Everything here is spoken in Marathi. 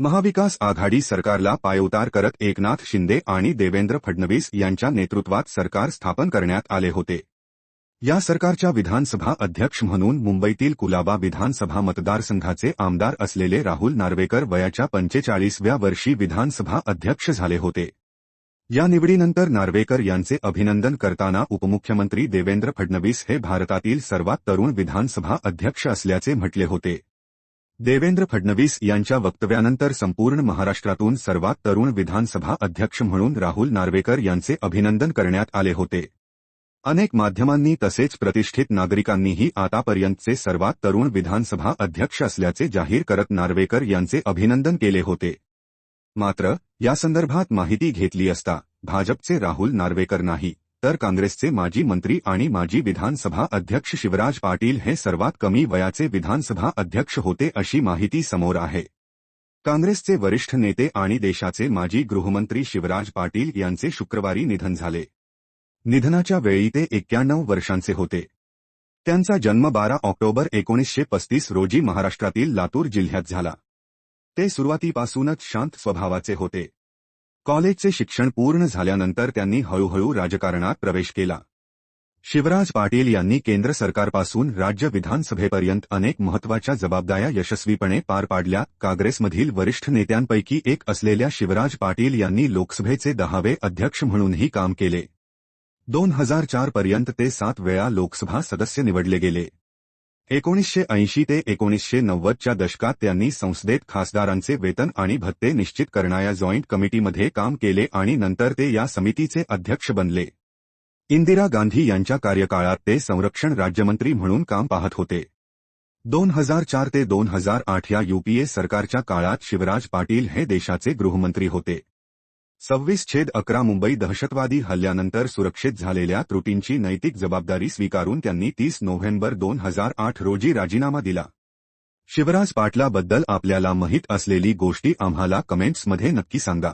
महाविकास आघाडी सरकारला पायउतार करत एकनाथ शिंदे आणि देवेंद्र फडणवीस यांच्या नेतृत्वात सरकार स्थापन करण्यात आले होते। या सरकारच्या विधानसभा अध्यक्ष म्हणून मुंबईतील कुलाबा विधानसभा मतदारसंघाचे आमदार असलेले राहुल नार्वेकर वयाच्या 45व्या वर्षी विधानसभा अध्यक्ष झाले होते। या निवडीनंतर नार्वेकर यांचे अभिनंदन करताना उपमुख्यमंत्री देवेंद्र फडणवीस हे भारतातील सर्वात तरुण विधानसभा अध्यक्ष असल्याचे म्हटले होते। देवेंद्र फडणवीस यांच्या वक्तव्यानंतर संपूर्ण महाराष्ट्रातून सर्वात तरुण विधानसभा अध्यक्ष म्हणून राहुल नार्वेकर यांचे अभिनंदन करण्यात आले होते। अनेक माध्यमांनी तसेच प्रतिष्ठित नागरिकांनीही आतापर्यंतचे सर्वात तरुण विधानसभा अध्यक्ष असल्याचे जाहीर करत नार्वेकर यांचे अभिनंदन केले होते। मात्र यासंदर्भात माहिती घेतली असता भाजपचे राहुल नार्वेकर नाही तर काँग्रेसचे माजी मंत्री आणि माजी विधानसभा अध्यक्ष शिवराज पाटील हे सर्वात कमी वयाचे विधानसभा अध्यक्ष होते अशी माहिती समोर आहे। काँग्रेसचे वरिष्ठ नेते आणि देशाचे माजी गृहमंत्री शिवराज पाटील यांचे शुक्रवारी निधन झाले। निधनाच्या वेळी ते 91 वर्षांचे होते। त्यांचा जन्म 12 ऑक्टोबर 1935 रोजी महाराष्ट्रातील लातूर जिल्ह्यात झाला। ते सुरुवातीपासूनच शांत स्वभावाचे होते। कॉलेजचे शिक्षण पूर्ण झाल्यानंतर त्यांनी हळूहळू राजकारणात प्रवेश केला। शिवराज पाटील यांनी केंद्र सरकारपासून राज्य विधानसभेपर्यंत अनेक महत्त्वाच्या जबाबदाऱ्या यशस्वीपणे पार पाडल्या। काँग्रेसमधील वरिष्ठ नेत्यांपैकी एक असलेल्या शिवराज पाटील यांनी लोकसभेचे 10वे अध्यक्ष म्हणूनही काम केले। 2004 पर्यंत ते 7 वेळा लोकसभा सदस्य निवडले गेले। 1980 ते 1990 च्या दशकात त्यांनी संसदेत खासदारांचे वेतन आणि भत्ते निश्चित करणाऱ्या जॉईंट कमिटीमध्ये काम केले आणि नंतर ते या समितीचे अध्यक्ष बनले। इंदिरा गांधी यांच्या कार्यकाळात ते संरक्षण राज्यमंत्री म्हणून काम पाहत होते। 2004 ते 2008 या यूपीए सरकारच्या काळात शिवराज पाटील हे देशाचे गृहमंत्री होते। 26/11 मुंबई दहशतवादी हल्ल्यानंतर सुरक्षेत झालेल्या त्रुटींची नैतिक जबाबदारी स्वीकारून त्यांनी 30 नोव्हेंबर 2008 रोजी राजीनामा दिला। शिवराज पाटलाबद्दल आपल्याला माहीत असलेली गोष्टी आम्हाला कमेंट्समध्ये नक्की सांगा।